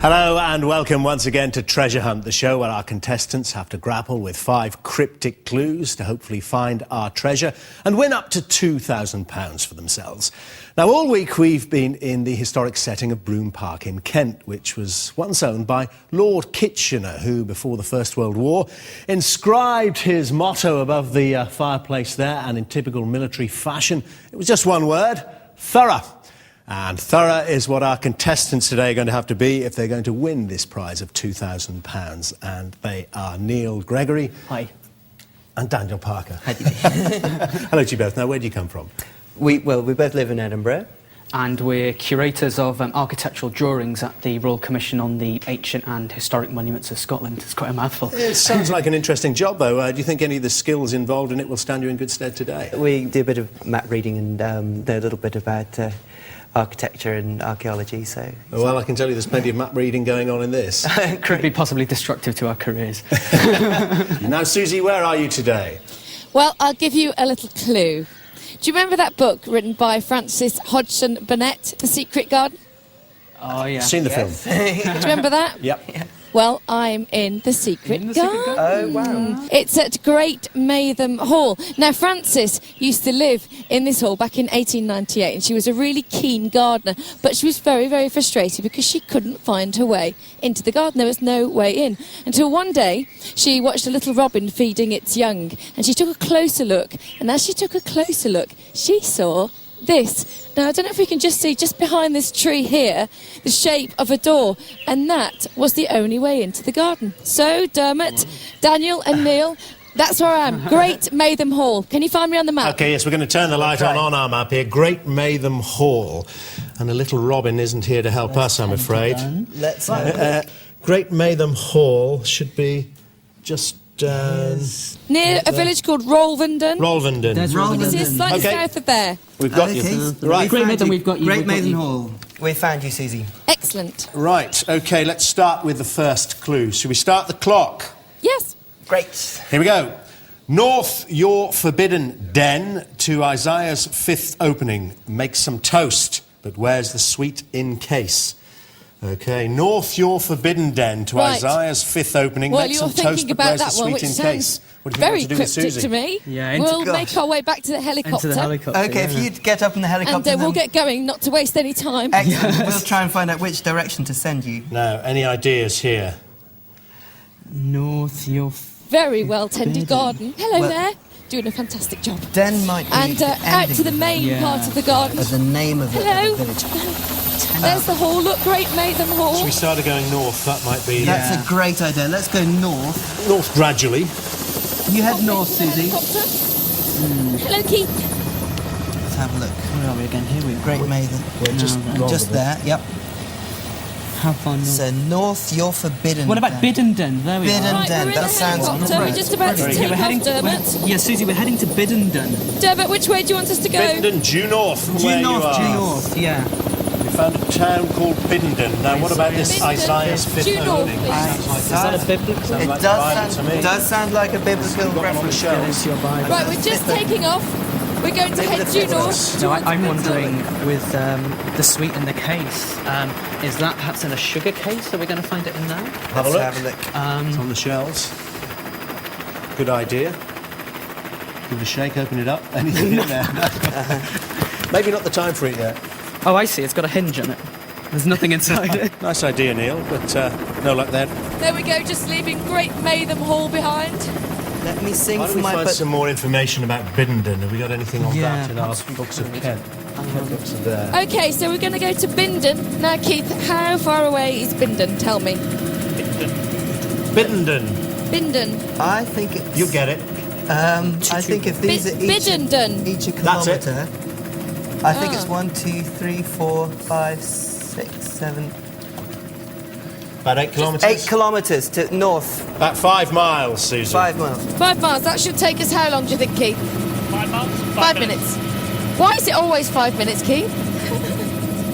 Hello and welcome once again to Treasure Hunt, the show where our contestants have to grapple with 5 cryptic clues to hopefully find our treasure and win up to £2,000 for themselves. Now, all week we've been in the historic setting of Broome Park in Kent, which was once owned by Lord Kitchener, who, before the First World War, inscribed his motto above the fireplace there, and in typical military fashion, it was just one word: thorough. And thorough is what our contestants today are going to have to be if they're going to win this prize of £2,000. And they are Neil Gregory. Hi. And Daniel Parker. Hi. Hello to you both. Now, where do you come from? We both live in Edinburgh. And we're curators of architectural drawings at the Royal Commission on the Ancient and Historic Monuments of Scotland. It's quite a mouthful. It sounds like an interesting job, though. Do you think any of the skills involved in it will stand you in good stead today? We do a bit of map reading and know a little bit about architecture and archaeology, so... Well, I can tell you there's plenty of map reading going on in this. Could be possibly destructive to our careers. Now, Susie, where are you today? Well, I'll give you a little clue. Do you remember that book written by Francis Hodgson Burnett, The Secret Garden? Oh, yeah. Seen the film. Do you remember that? Yep. Yeah. Well, I'm in The Secret Garden. Oh, wow. It's at Great Maytham Hall. Now, Frances used to live in this hall back in 1898, and she was a really keen gardener, but she was very, very frustrated because she couldn't find her way into the garden. There was no way in. Until one day, she watched a little robin feeding its young, and she took a closer look, and as she took a closer look, she saw this. Now, I don't know if we can just see, just behind this tree here, the shape of a door, and that was the only way into the garden. So, Dermot, Daniel and Neil, that's where I am, Great Maytham Hall. Can you find me on the map? OK, yes, we're going to turn the light on our map here. Great Maytham Hall. And a little Robin isn't here to help us, I'm afraid. Let's Great Maytham Hall should be just near a village called Rolvenden. Rolvenden. There's This is slightly Okay. south of there. We've got you. Right. Great Maytham, we've got you. Great Maytham Hall. We found you, Susie. Excellent. Right, OK, let's start with the first clue. Should we start the clock? Yes. Great. Here we go. North your forbidden den to Isaiah's 5th opening. Make some toast, but where's the sweet in case? OK, north your forbidden den to Right. Isaiah's 5th opening. Well, Make you're some toast, thinking but about where's the that one, sweet which in sounds case? What do you very think we want to do with cryptic Susie? to me. Yeah, we'll gosh. make our way back to the helicopter. Into the helicopter. OK, if you'd get up in the helicopter... And we'll get going, not to waste any time. Excellent. We'll try and find out which direction to send you. Now, any ideas here? North your... Very well tended garden. Hello Well- there. Doing a fantastic job. Den might be And out to the main part of the garden. of the name of the Hello. village. There's the hall. Look, Great Maytham Hall. So we started going north. That might be That's a great idea. Let's go north. north gradually. You head north, Susie. Helicopter. Hello, Keith. Let's have a look. Where are we again? Here we are. Great Maytham. We're just there, yep. How far north? So north, you're forbidden. What about Biddenden? There we are. Biddenden. Right, we're in that the sounds helicopter. great. We're just about to Yeah, take we're heading off, Dermot. Yeah, Susie, we're heading to Biddenden. Dermot, which way do you want us to go? Biddenden, due north from where you are. Due north. Yeah. We found a town called Biddenden. Now, what about this Biddenden, Isaiah's 5th due north, opening? please. Is that a biblical? Sounds It like does the Bible sound, to me. does sound like a biblical Got one on the reference. shelves. Your Bible. Right, we're just taking off. We're going to head due north. No, I'm wondering with the sweet in the case, is that perhaps in a sugar case? Are we going to find it in there? Have a Let's look. have a look. It's on the shelves. Good idea. Give it a shake, open it up. Anything in there? Maybe not the time for it yet. Oh, I see. It's got a hinge on it. There's nothing inside it. Nice idea, Neil, but no luck there. There we go, just leaving Great Maytham Hall behind. Let me sing Why don't for we my... find some more information about Biddenden? Have we got anything on Yeah, that in our perhaps we books of could. Kent? Kent books are there. Okay, so we're going to go to Bindon. Now, Keith, how far away is Bindon? Tell me. Biddenden. Bindon. I think it's... You get it. I think if these are Biddenden. each a That's it. kilometre, I think it's 1, 2, 3, 4, 5, 6, 7... About 8 kilometres? 8 kilometres to north. About 5 miles, Susan. 5 miles. 5 miles. That should take us how long, do you think, Keith? 5 miles? 5 minutes. Why is it always 5 minutes, Keith?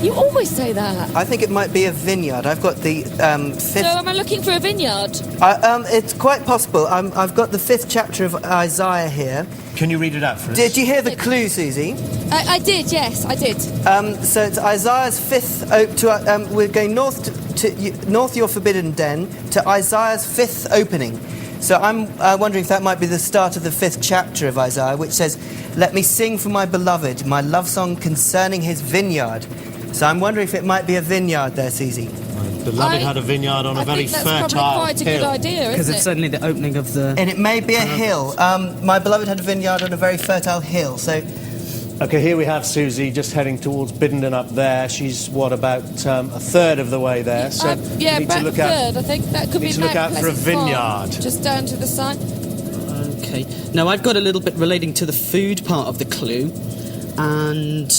You always say that. I think it might be a vineyard. I've got the fifth... So am I looking for a vineyard? it's quite possible. I've got the 5th chapter of Isaiah here. Can you read it out for us? Did you hear the clue, Susie? I did, yes, I did. So it's Isaiah's 5th... we're going north your forbidden den to Isaiah's 5th opening. So I'm wondering if that might be the start of the 5th chapter of Isaiah, which says, "Let me sing for my beloved, my love song concerning his vineyard." So I'm wondering if it might be a vineyard there, Susie. My beloved had a vineyard on a very fertile hill. That's probably quite a good idea, Because isn't it's it? certainly the opening of the... And it may be a hill. My beloved had a vineyard on a very fertile hill. So OK, here we have Susie just heading towards Biddenden up there. She's, what, about a third of the way there? So yeah, we need about to look a out. third. I think that could be need to look Mount out for a Pleasant Farm, vineyard. just down to the side. OK. Now, I've got a little bit relating to the food part of the clue. And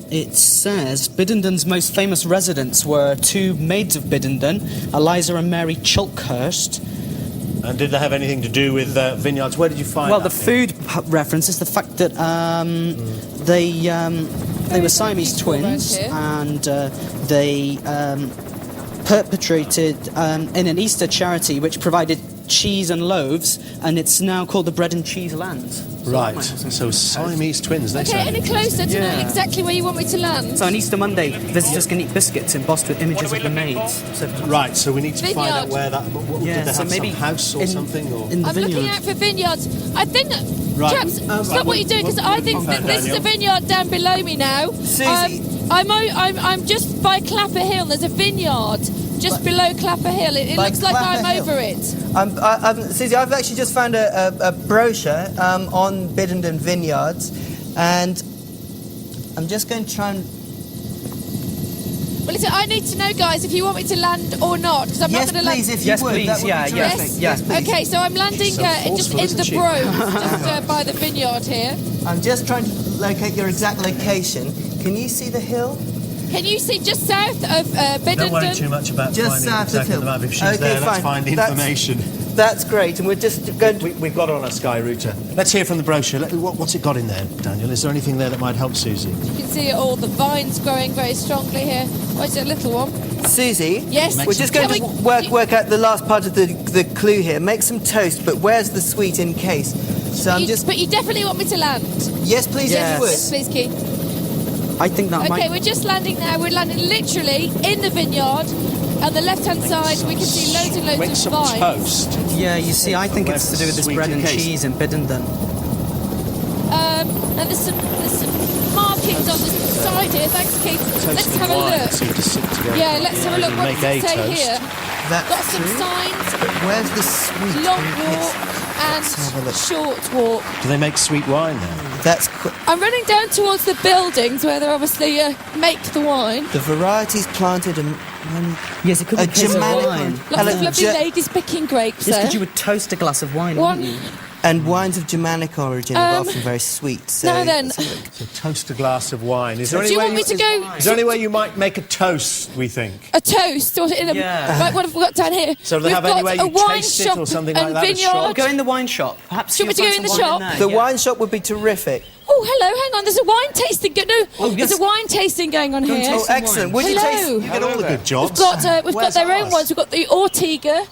it says Biddenden's most famous residents were 2 maids of Biddenden, Eliza and Mary Chalkhurst. And did they have anything to do with vineyards? Where did you find Well, that? the food reference is the fact that they were Siamese beautiful around twins, here. and they perpetrated in an Easter charity which provided cheese and loaves, and it's now called the Bread and Cheese Lands. Right, so Siamese twins, they Okay, sound any closer to know Yeah. exactly where you want me to land? So on Easter Monday, visitors can eat biscuits embossed with images of the maids. So, Right, so we need to find out Vineyard. where that... Did they have so maybe some house or something? Or? in the I'm looking vineyard. out for vineyards. I think, Right. chaps, Right, stop what you're doing, because I think that this is a vineyard down below me now. Susie. I'm just by Clapper Hill. There's a vineyard just below Clapper Hill. It By looks like Clapper I'm Hill? over it. Susie, I've actually just found a brochure on Biddenden vineyards, and I'm just going to try and... Well, listen, I need to know, guys, if you want me to land or not, because I'm Yes, not going to land. please, if you Yes, would. please, That would yeah, be yeah. terrific. Yes, please. Okay, so I'm landing So just forceful, in isn't the she? Brogue, just by the vineyard here. I'm just trying to locate your exact location. Can you see the hill? Can you see just south of Biddenden? Don't worry too much about Just finding south of exactly Hill. the map. If she's Okay, there, let's fine. find That's- information. That's great, and we're just going to... We've got on a sky router. Let's hear from the brochure. What's it got in there, Daniel? Is there anything there that might help Susie? You can see all the vines growing very strongly here. Where's that little one? Susie? Yes. We're just going Can to we- work out the last part of the clue here. Make some toast, but where's the sweet in case? So I'm just... But you definitely want me to land. Yes, please, Yes. if Yes, you please, Keith. I think that Okay, might... we're just landing now. We're landing literally in the vineyard. On the left-hand side, we can see loads and Make loads of some vines. toast. Yeah, you see, I think it's to do with this Sweet bread and case. cheese in Biddenden. And there's some markings on the side here. Thanks, Keith. Let's Toasted have a wine, look. so you just sit together. Yeah, let's have a look. What Make does a it say toast. here? That's Got some true. signs, Where's the sweet? long in case? walk have a and look. short walk. Do they make sweet wine there? That's I'm running down towards the buildings where they obviously make the wine. the varieties planted and Yes, it could a be a case of Germanic wine. Lots Hello, of lovely ladies picking grapes Yes, there. because you would toast a glass of wine, One. wouldn't you? and wines of Germanic origin are Um, often very sweet. So now then, So toast a glass of wine. Is there do any you way want me to go Is there any way you might make a toast, we think? a toast or in a Yeah. like what have we got down here? So do they We've have any got way a you wine taste it shop or something like and that, a vineyard. shop? Go in the wine shop. Perhaps Do you want me to you'll go in find the some wine shop? there, the yeah. wine shop would be terrific. Oh, hello, hang on. There's a wine tasting. No, yes. there's a wine tasting going on Go and here. taste Oh, some excellent! wine. Would you Hello. taste? You get all the good. Good jobs. We've got Where's their own ours? ones. We've got the Ortiga,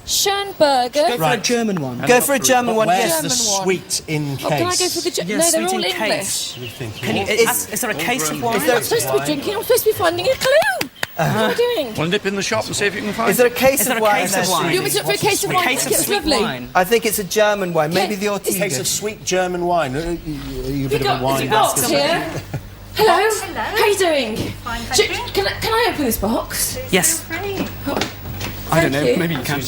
Schönberger. Go for a Right. German one. Go for a German one. Where's Yes. the German one. sweet in case? Oh, can I go for the? Yeah, no, they're sweet all in English. case. We think Can you, It's- is there a case of wine? I'm not supposed to be drinking. I'm supposed to be finding a clue. What am I doing? Well, nip in the shop and see if you can find Is there a case Is there of a wine? case there, of wine? Susie? You want me to look for a case of A wine? case of It's sweet lovely. wine. I think it's a German wine. Maybe the a case Ortiga. of sweet German wine. Are you a bit Got of a wine this box bastard? here. Hello. Hello. How are you doing? Fine, thank you. Can I open this box? Yes. Great. I don't know. Thank you. Maybe you can.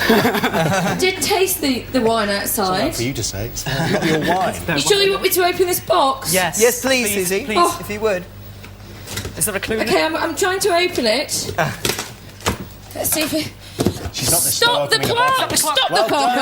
I did taste the wine outside. For you to say, it's not your wine. You sure you want me to open this box? Yes. Yes, please, Susie. Please. Oh. If you would. Is there a clue in Okay, it? I'm trying to open it. Let's see if it... She's not Stop the opening a bottle. clock! Stop the Well clock! done.